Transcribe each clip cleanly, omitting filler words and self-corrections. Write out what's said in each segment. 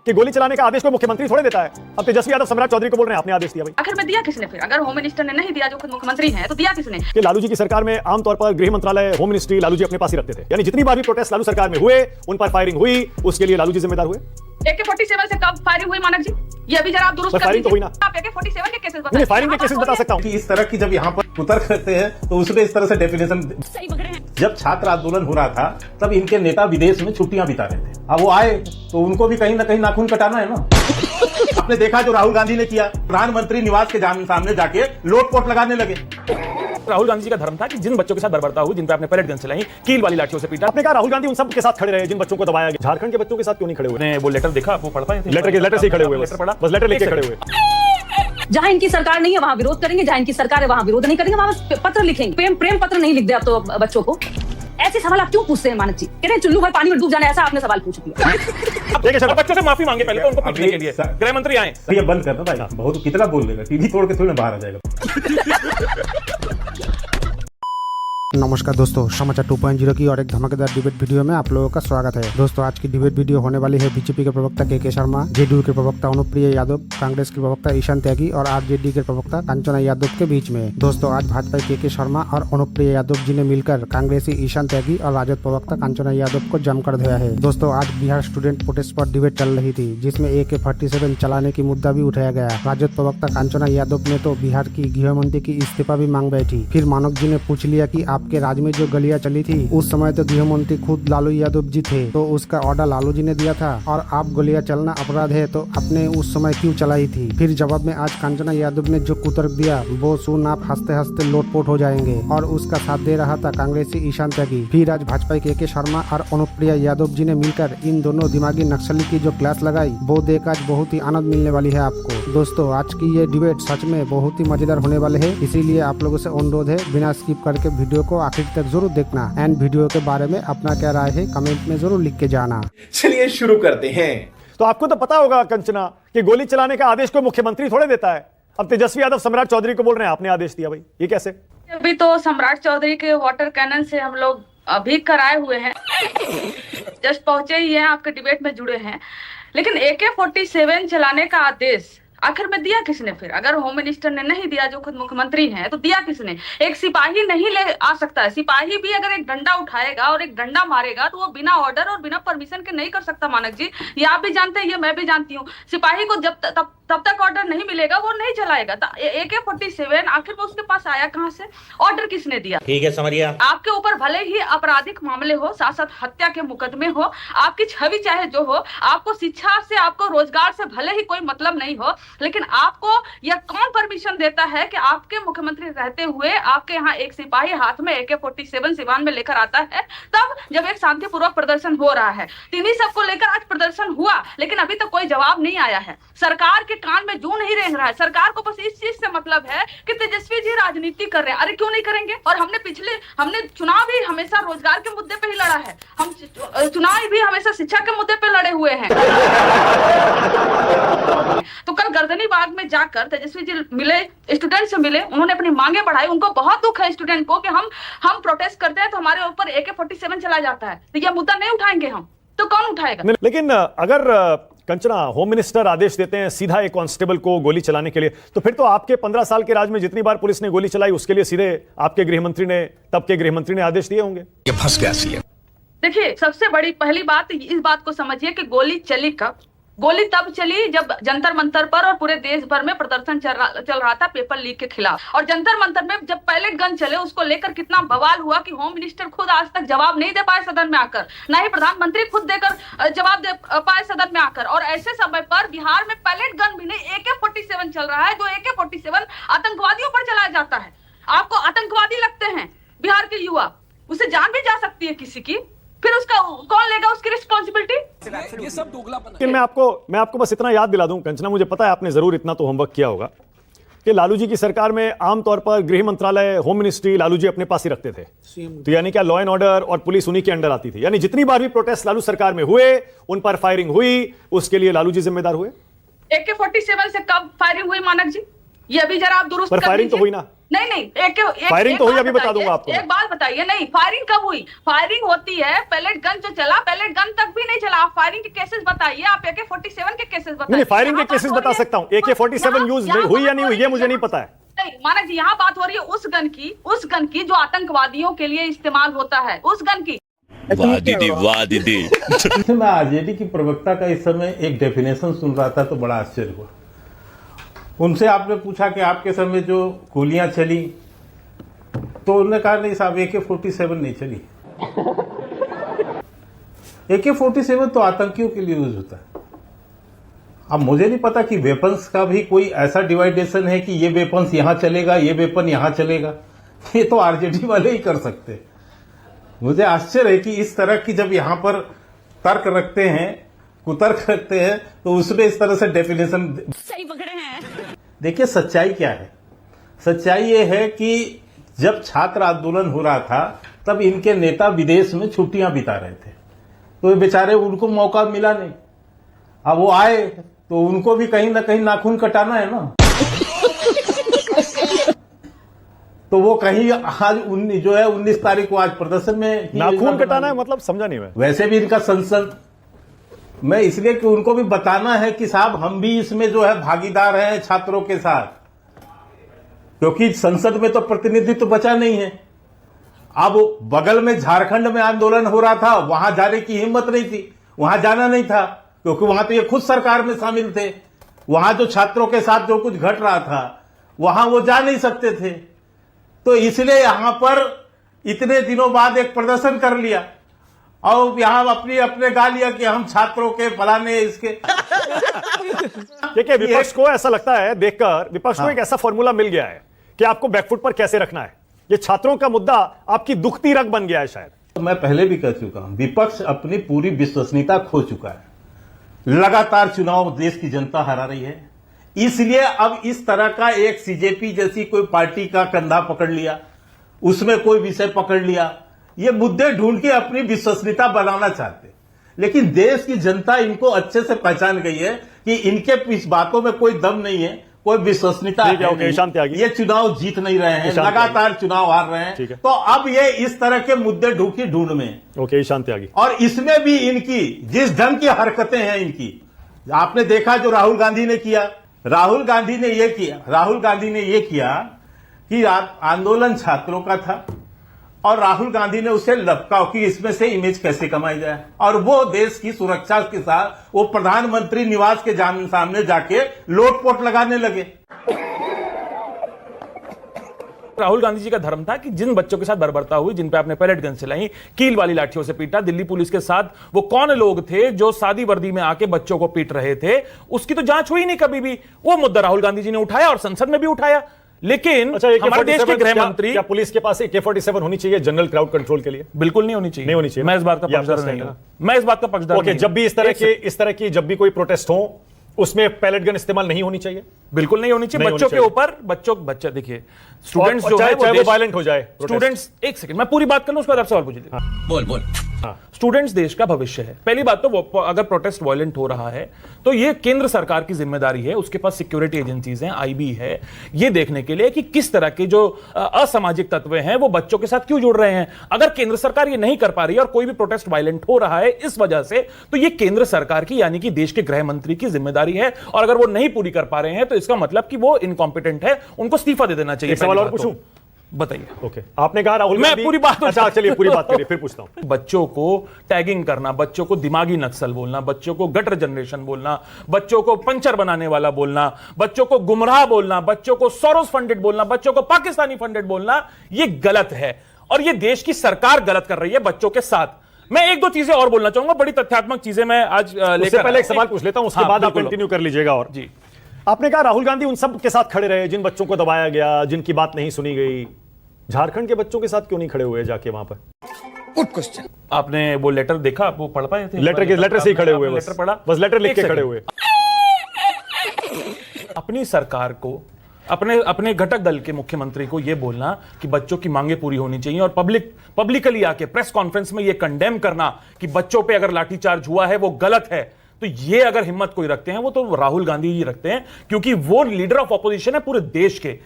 कि गोली चलाने का आदेश कोई मुख्यमंत्री थोड़े देता है। अब तेजस्वी यादव सम्राट चौधरी को बोल रहे हैं आपने आदेश दिया। भाई आखिर में दिया किसने? फिर अगर होम मिनिस्टर ने नहीं दिया, जो खुद मुख्यमंत्री हैं, तो दिया किसने? कि लालू जी की सरकार में आमतौर पर गृह मंत्रालय, होम मिनिस्ट्री लालू जी अपने पास ही रखते थे, यानी जितनी बार भी प्रोटेस्ट लालू सरकार में हुए, उन पर फायरिंग हुई, उसके लिए लालू जी जिम्मेदार हुए। AK-47 से कब फायरिंग हुई मानक जी? ये अभी जरा आप दुरुस्त कर फायरिंग तो हुई दीजिए। ना। आप AK-47 के केसेस नहीं, बताइए। फायरिंग के केसेस बता सकता हूँ। कि इस तरह की जब यहाँ पर उतर करते हैं तो उसको इस तरह से डेफिनेशन। सही पकड़े हैं। जब छात्र आंदोलन हो रहा था तब इनके नेता विदेश में छुट्टियां बिता रहे थे। अब वो आए तो उनको भी कहीं ना कहीं नाखून कटाना है ना। आपने देखा जो राहुल गांधी ने किया, प्रधानमंत्री निवास के सामने जाके लोटपोट लगाने लगे। राहुल गांधी जी का धर्म था कि जिन बच्चों के साथ बर्बरता हुई, जिन पर आपने पैलेट गन चलाई, कील वाली लाठियों से पीटा। आपने कहा राहुल गांधी उन सब के साथ खड़े रहे जिन बच्चों को दबाया गया। झारखंड के बच्चों के साथ क्यों नहीं खड़े हुए? ने वो लेटर देखा, आप वो पढ़ पाए थे? लेटर से ही खड़े हुए, लेटर पढ़ा, बस लेटर लेके खड़े हुए। जहाँ इनकी सरकार नहीं है वहाँ विरोध करेंगे, जहाँ इनकी सरकार है वहाँ विरोध नहीं करेंगे, वहाँ पत्र लिखेंगे। प्रेम पत्र नहीं लिख दे आप तो बच्चों को। ऐसे सवाल आप क्यों पूछते हैं मानक जी? कह रहे चुल्लू भाई पानी में डूब जाना, ऐसा आपने सवाल पूछ दिया। अब बच्चों से माफी मांगे पहले तो उनको पीटने के लिए। गृह मंत्री आए, ये बंद करना भाई, बहुत कितना बोल देगा, टीवी तोड़ के थोड़ी ना बाहर आ जाएगा। नमस्कार दोस्तों, समाचार 2.0 की और एक धमाकेदार डिबेट वीडियो में आप लोगों का स्वागत है। दोस्तों आज की डिबेट वीडियो होने वाली है बीजेपी के प्रवक्ता के शर्मा, जेडीयू के प्रवक्ता अनुप्रिया यादव, कांग्रेस के प्रवक्ता ईशान त्यागी और आरजेडी के प्रवक्ता कांचना यादव के बीच में। दोस्तों आज भाजपा के शर्मा और अनुप्रिया यादव जी ने मिलकर कांग्रेसी ईशान त्यागी और राजद प्रवक्ता कांचना यादव को जमकर धोया है। दोस्तों आज बिहार स्टूडेंट प्रोटेस्ट पर डिबेट चल रही थी, जिसमें AK-47 चलाने की मुद्दा भी उठाया गया। राजद प्रवक्ता कांचना यादव ने तो बिहार की गृह मंत्री की इस्तीफा भी मांग बैठी। फिर मानक जी ने पूछ लिया कि आपके राज्य में जो गलियां चली थी उस समय तो गृह मंत्री खुद लालू यादव जी थे, तो उसका ऑर्डर लालू जी ने दिया था, और आप गलियां चलना अपराध है तो आपने उस समय क्यों चलाई थी? फिर जवाब में आज कांचना यादव ने जो कुतर्क दिया वो सुन आप हंसते हंसते लोटपोट हो जाएंगे, और उसका साथ दे रहा था कांग्रेसी ईशान त्यागी। फिर आज भाजपा के शर्मा और अनुप्रिया यादव जी ने मिलकर इन दोनों दिमागी नक्सली की जो क्लास लगाई वो देख आज बहुत ही आनंद मिलने वाली है आपको। दोस्तों आज की ये डिबेट सच में बहुत ही मजेदार होने वाले है, इसीलिए आप लोगों से अनुरोध है बिना स्किप करके वीडियो को आखिर तक जरूर देखना। एंड वीडियो के बारे में अपना क्या राय है कमेंट में जरूर लिख के जाना। चलिए शुरू करते हैं। तो आपको तो पता होगा कंचना कि गोली चलाने का आदेश कोई मुख्यमंत्री थोड़े देता है। अब तेजस्वी यादव सम्राट चौधरी को बोल रहे हैं आपने आदेश दिया। भाई ये कैसे? अभी तो सम्राट चौधरी के वाटर कैनन से हम लोग अभी कराए हुए हैं, जस्ट पहुंचे ही हैं, आपके डिबेट में जुड़े हैं। लेकिन AK-47 चलाने का आदेश आखिर में दिया किसने? फिर अगर होम मिनिस्टर ने नहीं दिया, जो खुद मुख्यमंत्री हैं, तो दिया किसने? एक सिपाही नहीं ले आ सकता है। सिपाही भी अगर एक डंडा उठाएगा और एक डंडा मारेगा तो वो बिना ऑर्डर और बिना परमिशन के नहीं कर सकता मानक जी। ये आप भी जानते हैं, ये मैं भी जानती हूँ। सिपाही को जब तब तक ऑर्डर नहीं मिलेगा वो नहीं चलाएगा। AK-47 आखिर में उसके पास आया कहाँ से? ऑर्डर किसने दिया? ठीक है समझिए। आपके ऊपर भले ही आपराधिक मामले हो, साथ साथ हत्या के मुकदमे हो, आपकी छवि चाहे जो हो, आपको शिक्षा से, आपको रोजगार से भले ही कोई मतलब नहीं हो, लेकिन आपको यह कौन परमिशन देता है कि आपके मुख्यमंत्री रहते हुए आपके यहाँ एक सिपाही हाथ में AK-47 सिवान में लेकर आता है, तब जब एक शांतिपूर्वक प्रदर्शन हो रहा है। इन्हीं सबको लेकर आज प्रदर्शन हुआ, लेकिन अभी तक कोई जवाब नहीं आया है। सरकार के कान में जूं नहीं रेंग रहा है। सरकार को बस इस चीज से मतलब है कि तेजस्वी जी राजनीति कर रहे हैं। अरे क्यों नहीं करेंगे? और हमने चुनाव भी हमेशा रोजगार के मुद्दे पे ही लड़ा है, हम चुनाव भी हमेशा शिक्षा के मुद्दे पे लड़े हुए हैं। तो कल गर्दनी बाग में जाकर तेजस्वी जी मिले, स्टूडेंट से मिले, उन्होंने अपनी मांगे बढ़ाई। उनको बहुत दुख है स्टूडेंट को कि हम प्रोटेस्ट करते हैं तो हमारे ऊपर AK-47 चला जाता है, तो यह मुद्दा नहीं उठाएंगे हम, तो कौन उठाएगा? लेकिन अगर कंचना होम मिनिस्टर आदेश देते हैं सीधा एक कांस्टेबल को गोली चलाने के लिए, तो फिर तो आपके 15 साल के राज में जितनी बार पुलिस ने गोली चलाई उसके लिए सीधे आपके गृहमंत्री ने, तब के गृहमंत्री ने आदेश दिए होंगे। ये फंस गया सी है। देखिए सबसे बड़ी पहली बात इस बात को समझिए कि गोली चली कब? गोली तब चली जब जंतर मंतर पर और पूरे देश भर में प्रदर्शन चल रहा था पेपर लीक के खिलाफ। और जंतर मंतर में जब पैलेट गन चले उसको लेकर कितना बवाल हुआ कि होम मिनिस्टर खुद आज तक जवाब नहीं दे पाए सदन में आकर, ना ही प्रधानमंत्री खुद देकर जवाब दे पाए सदन में आकर। और ऐसे समय पर बिहार में पैलेट गन भी नहीं, AK-47 चल रहा है, जो AK-47 आतंकवादियों पर चलाया जाता है। आपको आतंकवादी लगते हैं बिहार के युवा, उसे जान भी जा सकती है किसी की, फिर उसका कौन लेगा उसकी रिस्पॉन्सिबिलिटी? ये सब दोगलापन है। लेकिन मैं आपको बस इतना याद दिला दूं कंचना, मुझे पता है आपने जरूर इतना तो होमवर्क किया होगा कि लालू जी की सरकार में आमतौर पर गृह मंत्रालय, होम मिनिस्ट्री लालू जी अपने पास ही रखते थे। तो यानी क्या लॉ एंड ऑर्डर और पुलिस उन्हीं के अंडर आती थी, यानी जितनी बार भी प्रोटेस्ट लालू सरकार में हुए उन पर फायरिंग हुई, उसके लिए लालू जी जिम्मेदार हुए। AK-47 से कब फायरिंग हुई मानक जी? ये अभी जरा आप दुरुस्त कर फायरिंग तो लीजिए। हुई ना। नहीं फायरिंग तो हुई, बात अभी बता बताइए, दूंगा आपको। एक बात बताइए, नहीं फायरिंग कब हुई? फायरिंग होती है पैलेट गन जो चला, पैलेट गन तक भी नहीं चला। आप फायरिंग के केसेस बताइए, आप AK-47 के केसेस बताइए। नहीं, फायरिंग के यहाँ बात केसेस हो बता रही है- सकता हूं, AK-47 यूज यहाँ हुई या बात नहीं हो हुई रही ये मुझे नहीं पता है। नहीं मानक जी, यहाँ बात हो रही है उस गन की जो आतंकवादियों के लिए इस्तेमाल होता है, उस गन की। वाह दीदी वाह दीदी। मैं आरजेडी की प्रवक्ता का इस समय एक डेफिनेशन सुन रहा था तो बड़ा आश्चर्य हुआ। उनसे आपने पूछा कि आपके समय जो गोलियां चली, तो उन्होंने कहा नहीं साहब AK-47 नहीं चली। AK-47 तो आतंकियों के लिए यूज होता है। अब मुझे नहीं पता कि वेपन्स का भी कोई ऐसा डिवाइडेशन है कि ये वेपन्स यहां चलेगा, ये वेपन यहां चलेगा। ये तो आरजेडी वाले ही कर सकते हैं। मुझे आश्चर्य है कि इस तरह की जब यहां पर तर्क रखते हैं, कुतर्क रखते हैं, तो उसमें इस तरह से डेफिनेशन सही पकड़े हैं। देखिए सच्चाई क्या है। सच्चाई ये है कि जब छात्र आंदोलन हो रहा था तब इनके नेता विदेश में छुट्टियां बिता रहे थे, तो ये बेचारे उनको मौका मिला नहीं। अब वो आए तो उनको भी कहीं ना कहीं नाखून कटाना है ना। तो वो कहीं आज 19 तारीख को आज प्रदर्शन में नाखून कटाना है मतलब समझा नहीं मैं। वैसे भी इनका संसद में इसलिए कि उनको भी बताना है कि साहब हम भी इसमें जो है भागीदार हैं छात्रों के साथ, क्योंकि संसद में तो प्रतिनिधित्व बचा नहीं है। अब बगल में झारखंड में आंदोलन हो रहा था, वहां जाने की हिम्मत नहीं थी, वहां जाना नहीं था, क्योंकि वहां तो ये खुद सरकार में शामिल थे। वहां जो छात्रों के साथ जो कुछ घट रहा था वहां वो जा नहीं सकते थे, तो इसलिए यहां पर इतने दिनों बाद एक प्रदर्शन कर लिया और यहां अपने गा लिया कि हम छात्रों के फलाने इसके। देखिए विपक्ष को ऐसा लगता है देखकर, विपक्ष को एक ऐसा फॉर्मूला मिल गया है कि आपको बैकफुट पर कैसे रखना है। ये छात्रों का मुद्दा आपकी दुखती रग बन गया है शायद। तो मैं पहले भी कह चुका हूं, विपक्ष अपनी पूरी विश्वसनीयता खो चुका है। लगातार चुनाव देश की जनता हरा रही है, इसलिए अब इस तरह का एक CJP जैसी कोई पार्टी का कंधा पकड़ लिया, उसमें कोई विषय पकड़ लिया, ये मुद्दे ढूंढ के अपनी विश्वसनीयता बनाना चाहते। लेकिन देश की जनता इनको अच्छे से पहचान गई है कि इनके इस बातों में कोई दम नहीं है, कोई विश्वसनीयता ठीक है, ओके, ईशान त्यागी। ये चुनाव जीत नहीं रहे हैं, लगातार चुनाव हार रहे ठीक हैं, है। तो अब ये इस तरह के मुद्दे ढूंढ में। ओके, ईशान त्यागी। और इसमें भी इनकी जिस ढंग की हरकतें हैं इनकी, आपने देखा जो राहुल गांधी ने किया। राहुल गांधी ने ये किया कि आंदोलन छात्रों का था और राहुल गांधी ने उसे लपका कि इसमें से इमेज कैसे कमाई जाए, और वो देश की सुरक्षा के साथ वो प्रधानमंत्री निवास के सामने जाके लोटपोट लगाने लगे। राहुल गांधी जी का धर्म था कि जिन बच्चों के साथ बर्बरता हुई, जिन पे आपने पैलेट गन चलाई, कील वाली लाठियों से पीटा, दिल्ली पुलिस के साथ वो कौन लोग थे जो सादी वर्दी में आके बच्चों को पीट रहे थे, उसकी तो जांच हुई नहीं कभी भी। वो मुद्दा राहुल गांधी जी ने उठाया और संसद में भी उठाया। लेकिन अच्छा, हमारे देश के गृह मंत्री, क्या पुलिस के पास AK-47 होनी चाहिए जनरल क्राउड कंट्रोल के लिए? बिल्कुल नहीं होनी चाहिए। नहीं होनी चाहिए। मैं इस बात का ये पक्षधर आपका नहीं stand हूं। है। मैं इस बात का पक्षधर ओके, नहीं जब भी हूं। इस तरह की जब भी कोई प्रोटेस्ट हो उसमें पैलेट गन इस्तेमाल नहीं होनी चाहिए। बिल्कुल नहीं होनी चाहिए। नहीं बच्चों होनी के ऊपर बच्चे देखिए, स्टूडेंट्स जो है चाहे वो देश- वायलेंट हो जाए, स्टूडेंट्स, एक सेकंड मैं पूरी बात कर लूं, उसके बाद आप सवाल पूछिए। बोल बोल। स्टूडेंट्स देश का भविष्य है। पहली बात तो वो अगर प्रोटेस्ट वायलेंट हो रहा है तो ये केंद्र सरकार की जिम्मेदारी है, उसके पास सिक्योरिटी एजेंसीज हैं, IB है, ये देखने के लिए कि किस तरह के जो असामाजिक तत्व हैं वो बच्चों के साथ क्यों जुड़ रहे हैं। अगर केंद्र सरकार ये नहीं कर पा रही है और कोई भी प्रोटेस्ट वायलेंट हो रहा है इस वजह से, तो ये केंद्र सरकार की यानी कि देश के गृह मंत्री की जिम्मेदारी है, और अगर वो नहीं पूरी कर पा रहे हैं तो इसका मतलब कि वो इनकॉम्पिटेंट है, उनको इस्तीफा दे देना चाहिए। एक सवाल और पहली बात तो। पूछूं? बताइए। ओके, आपने कहा राहुल मैं गांधी- पूरी बात अच्छा चलिए पूरी बात करिए, फिर पूछता हूं। बच्चों को टैगिंग करना, बच्चों को दिमागी नक्सल बोलना, बच्चों को गटर जनरेशन बोलना, बच्चों को पंचर बनाने वाला बोलना, बच्चों को गुमराह बोलना, बच्चों को सोरोस फंडेड बोलना, बच्चों को पाकिस्तानी फंडेड बोलना, यह गलत है और यह देश की सरकार गलत कर रही है बच्चों के साथ। मैं एक दो चीजें और बोलना चाहूंगा, बड़ी तथ्यात्मक चीजें मैं आज उससे पहले एक सवाल पूछ लेता हूं, उसके हाँ, बाद आप बिल्कुल। कंटिन्यू कर लीजिएगा। और जी, आपने कहा राहुल गांधी उन सब के साथ खड़े रहे जिन बच्चों को दबाया गया, जिनकी बात नहीं सुनी गई। झारखंड के बच्चों के साथ क्यों नहीं खड़े हुए जाके वहां पर? Good question. आपने वो लेटर देखा, आप वो पढ़ पाए थे? लेटर से ही खड़े हुए, लेटर पढ़ा, बस लेटर लिख एक के सेकंड। खड़े हुए। अपनी सरकार को, अपने घटक दल के मुख्यमंत्री को यह बोलना कि बच्चों की मांगे पूरी होनी चाहिए और पब्लिकली आके प्रेस कॉन्फ्रेंस में यह कंडेम करना कि बच्चों पे अगर लाठीचार्ज हुआ है वो गलत है, तो ये अगर हिम्मत कोई रखते हैं वो तो राहुल गांधी जी रखते हैं, क्योंकि वो लीडर ऑफ ऑपोजिशन है पूरे देश के।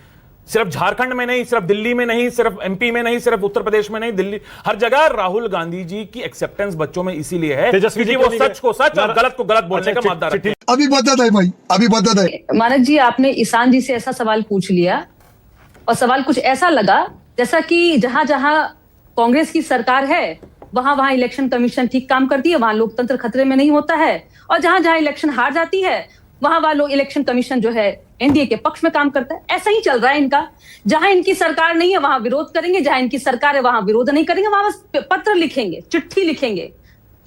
सिर्फ झारखंड में नहीं, सिर्फ दिल्ली में नहीं, सिर्फ एमपी में नहीं, सिर्फ उत्तर प्रदेश में नहीं, दिल्ली हर जगह राहुल गांधी जी की एक्सेप्टेंस बच्चों में इसीलिए है तेजस्वी जी क्योंकि वो क्यों नहीं सच को सच और गलत को गलत बोलने का मादा रखते हैं। अभी बता दे भाई, अभी बता दे। मानक जी, आपने ईशान जी से ऐसा सवाल पूछ लिया और सवाल कुछ ऐसा लगा जैसा कि जहां जहां कांग्रेस की सरकार है वहां वहां इलेक्शन कमीशन ठीक काम करती है, वहां लोकतंत्र खतरे में नहीं होता है, और जहां जहां इलेक्शन हार जाती है वहां वहां लोग इलेक्शन कमीशन जो है एनडीए के पक्ष में काम करता है। ऐसा ही चल रहा है इनका। जहां इनकी सरकार नहीं है वहां विरोध करेंगे, जहां इनकी सरकार है वहां विरोध नहीं करेंगे, वहां बस पत्र लिखेंगे, चिट्ठी लिखेंगे,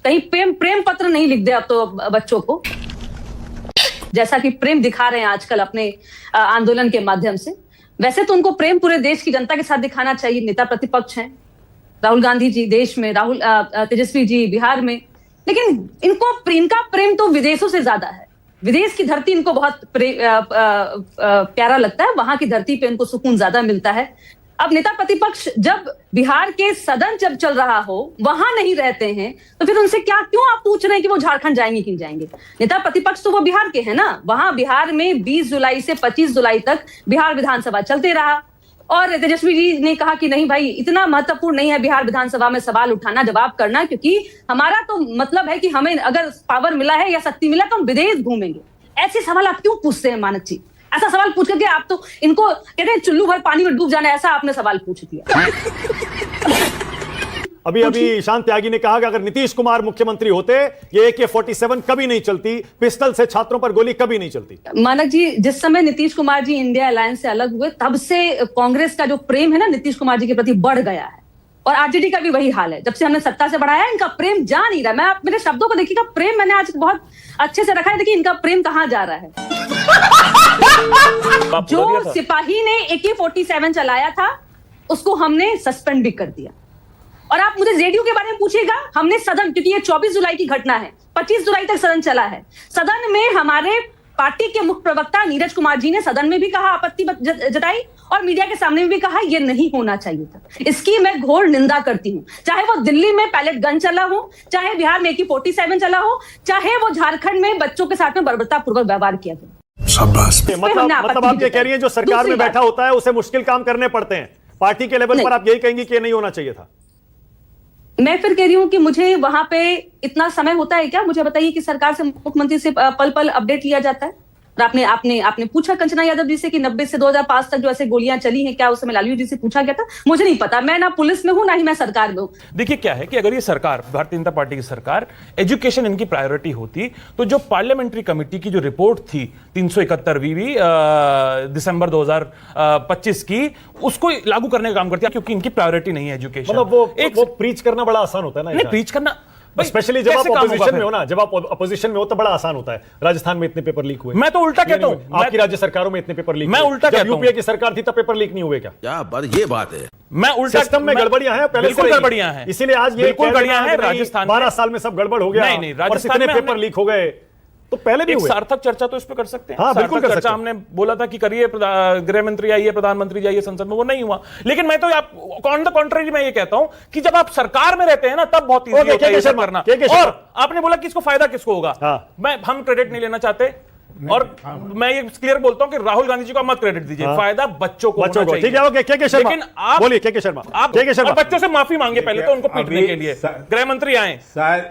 कहीं प्रेम पत्र नहीं लिख दे अब तो बच्चों को, जैसा कि प्रेम दिखा रहे हैं आजकल अपने आंदोलन के माध्यम से। वैसे तो उनको प्रेम पूरे देश की जनता के साथ दिखाना चाहिए। नेता प्रतिपक्ष हैं राहुल गांधी जी देश में, तेजस्वी जी बिहार में, लेकिन इनका प्रेम तो विदेशों से ज्यादा है। विदेश की धरती इनको बहुत प्यारा लगता है, वहां की धरती पे इनको सुकून ज्यादा मिलता है। अब नेता प्रतिपक्ष जब बिहार के सदन जब चल रहा हो वहां नहीं रहते हैं तो फिर उनसे क्यों आप पूछ रहे हैं कि वो झारखंड जाएंगे कि नहीं जाएंगे? नेता प्रतिपक्ष तो वो बिहार के हैं ना। वहां बिहार में 20 जुलाई से 25 जुलाई तक बिहार विधानसभा चलते रहा और तेजस्वी जी ने कहा कि नहीं भाई, इतना महत्वपूर्ण नहीं है बिहार विधानसभा में सवाल उठाना, जवाब करना, क्योंकि हमारा तो मतलब है कि हमें अगर पावर मिला है या शक्ति मिला तो हम विदेश घूमेंगे। ऐसे सवाल आप क्यों पूछते हैं मानक जी? ऐसा सवाल पूछ करके आप तो इनको कहते हैं चुल्लू भर पानी में डूब जाना, ऐसा आपने सवाल पूछ दिया। अभी ईशान त्यागी ने कहा कि अगर नीतीश कुमार मुख्यमंत्री होते ये AK-47 कभी नहीं चलती, पिस्टल से छात्रों पर गोली कभी नहीं चलती। मानक जी, जिस समय नीतीश कुमार जी इंडिया अलायंस से अलग हुए तब से कांग्रेस का जो प्रेम है ना नीतीश कुमार जी के प्रति बढ़ गया है, और आरजेडी का भी वही हाल है। जब से हमने सत्ता से बढ़ाया इनका प्रेम जा नहीं रहा। मैं मेरे शब्दों को देखिएगा, प्रेम मैंने आज बहुत अच्छे से रखा है, देखिए इनका प्रेम कहां जा रहा है। जो सिपाही ने AK-47 चलाया था उसको हमने सस्पेंड भी कर दिया। और आप मुझे जेडीयू के बारे में पूछिएगा, हमने सदन, क्योंकि ये 24 जुलाई की घटना है, 25 जुलाई तक सदन चला है, सदन में हमारे पार्टी के मुख्य प्रवक्ता नीरज कुमार जी ने सदन में भी कहा, आपत्ति जताई और मीडिया के सामने भी कहा ये नहीं होना चाहिए था। इसकी मैं घोर निंदा करती हूँ। चाहे वो दिल्ली में पैलेट गन चला हो, चाहे बिहार में AK-47 चला हो, चाहे वो झारखंड में बच्चों के साथ में बर्बरतापूर्वक व्यवहार किया गया। शाबाश। मतलब आप ये कह रही है जो सरकार में बैठा होता है उसे मुश्किल काम करने पड़ते हैं, पार्टी के लेवल पर आप यही कहेंगी कि ये नहीं होना चाहिए था? मैं फिर कह रही हूँ कि मुझे वहां पे इतना समय होता है क्या? मुझे बताइए कि सरकार से, मुख्यमंत्री से पल पल अपडेट लिया जाता है? और आपने पूछा कंचना यादव जी से कि 90 से 2005 तक जो ऐसे गोलियां चली हैं, क्या उस समय लालू जी से पूछा गया था? मुझे नहीं पता, मैं ना पुलिस में हूं ना ही मैं सरकार में हूं। देखिए क्या है कि अगर ये सरकार, भारतीय जनता पार्टी की सरकार, एजुकेशन इनकी प्रायोरिटी होती तो जो पार्लियामेंट्री कमेटी की जो रिपोर्ट थी 371वीं दिसंबर 2025 की, उसको लागू करने का काम करती है, क्योंकि इनकी प्रायोरिटी नहीं है एजुकेशन। मतलब वो प्रीच करना बड़ा आसान होता है ना? नहीं, प्रीच करना स्पेशली जब आप अपोजिशन में हो ना, जब आप अपोजिशन में हो तो बड़ा आसान होता है। राजस्थान में इतने पेपर लीक हुए, मैं तो उल्टा कहता हूं, आपकी राज्य सरकारों में इतने पेपर लीक, मैं उल्टा कहता हूं, यूपीए की सरकार थी तब पेपर लीक नहीं हुए क्या? ये बात है। मैं उल्टा, सिस्टम में गड़बड़ियां हैं, पहले बिल्कुल गड़बड़ियां हैं, इसीलिए आज ये बिल्कुल गड़बड़ियां हैं। राजस्थान 12 साल में सब गड़बड़ हो गया, नहीं, राजस्थान में पेपर लीक हो गए, तो पहले भी एक हुए। सार्थक चर्चा तो इस पे कर सकते हैं। हाँ, बिल्कुल कर सकते हैं। हमने बोला था कि करिए, गृह मंत्री आइए, प्रधानमंत्री जाइए संसद में, वो नहीं हुआ। लेकिन मैं तो ऑन द कॉन्ट्ररी मैं ये कहता हूं कि जब आप सरकार में रहते हैं ना तब बहुत ईजी होता है ये सब करना। और आपने बोला कि इसको फायदा किसको होगा? हम क्रेडिट नहीं लेना चाहते, और मैं ये क्लियर बोलता हूं कि राहुल गांधी जी को मत क्रेडिट दीजिए, फायदा बच्चों को होना चाहिए। ठीक है, ओके, के शर्मा, लेकिन आप बोलिए, के शर्मा, आप बच्चों से माफी मांगे पहले तो उनको पीटने के लिए, गृह मंत्री आए।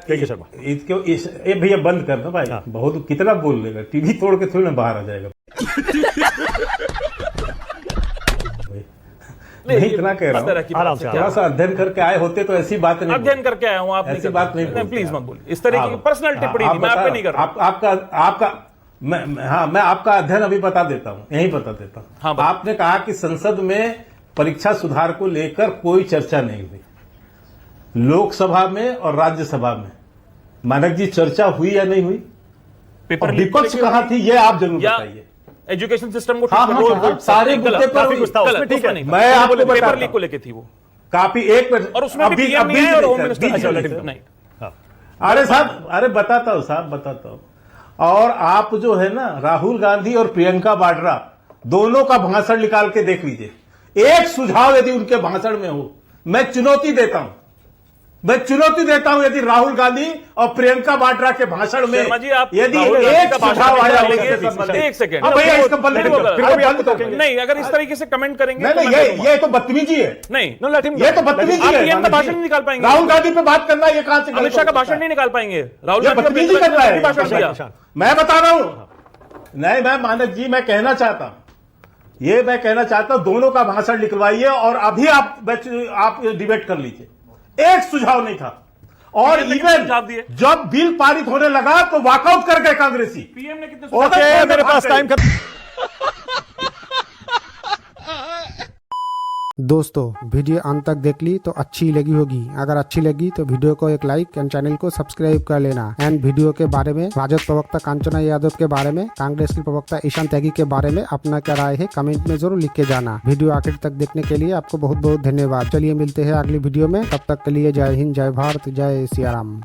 के शर्मा, इसको ये भैया बंद कर दो भाई, बहुत कितना बोल लेगा, टीवी तोड़ के थोड़ी ना बाहर आ जाएगा। नहीं, इतना कह रहा हूँ, आराम से, थोड़ा सा अध्ययन करके आए होते तो ऐसी बात नहीं, अध्ययन करके आया हूँ, आप ऐसी बात नहीं, प्लीज मत बोलिए इस तरह की पर्सनल टिप्पणी मैं आप पे नहीं कर रहा। आपका मैं आपका अध्ययन अभी बता देता हूं, यही बता देता हूं। हाँ, आपने कहा कि संसद में परीक्षा सुधार को लेकर कोई चर्चा नहीं हुई, लोकसभा में और राज्यसभा में मानक जी चर्चा हुई या नहीं हुई? पेपर विपक्ष कहाँ थी ये आप जरूर बताइए। एजुकेशन सिस्टम को सारे मुद्दे पर ठीक है, मैं आपको पेपर लीक को लेके थी वो काफी, एक मिनट, और उसमें भी पीएम नहीं है और होम मिनिस्टर नहीं। अरे साहब, अरे बताता हूं साहब, बताता हूं। और आप जो है ना, राहुल गांधी और प्रियंका वाड्रा दोनों का भाषण निकाल के देख लीजिए, एक सुझाव यदि उनके भाषण में हो, मैं चुनौती देता हूं मैं चुनौती देता हूं, यदि राहुल गांधी और प्रियंका वाड्रा के भाषण में शर्मा जी, आप यदि राहुल गांधी एक का भाषण सुझाव आया लेंगे, होगा, एक सेकंड, हाँ भैया, इसका बंद नहीं, करो, नहीं, बंद करो। नहीं, अगर इस तरीके से कमेंट करेंगे नहीं तो नहीं, मैं करूंगा। ये तो बदतमीजी है। नहीं, ये तो बदतमीजी आप है। पीएम का भाषण नहीं निकाल पाएंगे। राहुल गांधी पे बात करना ये कहां से अमित शाह का भाषण नहीं निकाल पाएंगे। राहुल ये गांधी बदतमीजी कर रहा है। भाषण दिया। मैं बता रहा हूं, नहीं मैं मानक जी, मैं कहना चाहता हूं, ये मैं कहना चाहता हूं, दोनों का भाषण लिखवाइए और अभी आप डिबेट कर लीजिए। एक सुझाव नहीं था, और इवन जब बिल पारित होने लगा तो वॉकआउट कर गए कांग्रेसी। पीएम ने कितने ओके, मेरे पास टाइम खत्म। दोस्तों वीडियो अंत तक देख ली तो अच्छी लगी होगी। अगर अच्छी लगी तो वीडियो को एक लाइक एंड चैनल को सब्सक्राइब कर लेना। एंड वीडियो के बारे में राजद प्रवक्ता कांचना यादव के बारे में, कांग्रेस की प्रवक्ता ईशान त्यागी के बारे में अपना क्या राय है कमेंट में जरूर लिख के जाना। वीडियो आखिर तक देखने के लिए आपको बहुत बहुत धन्यवाद। चलिए मिलते हैं अगली वीडियो में, तब तक के लिए जय हिंद, जय भारत, जय सिया राम।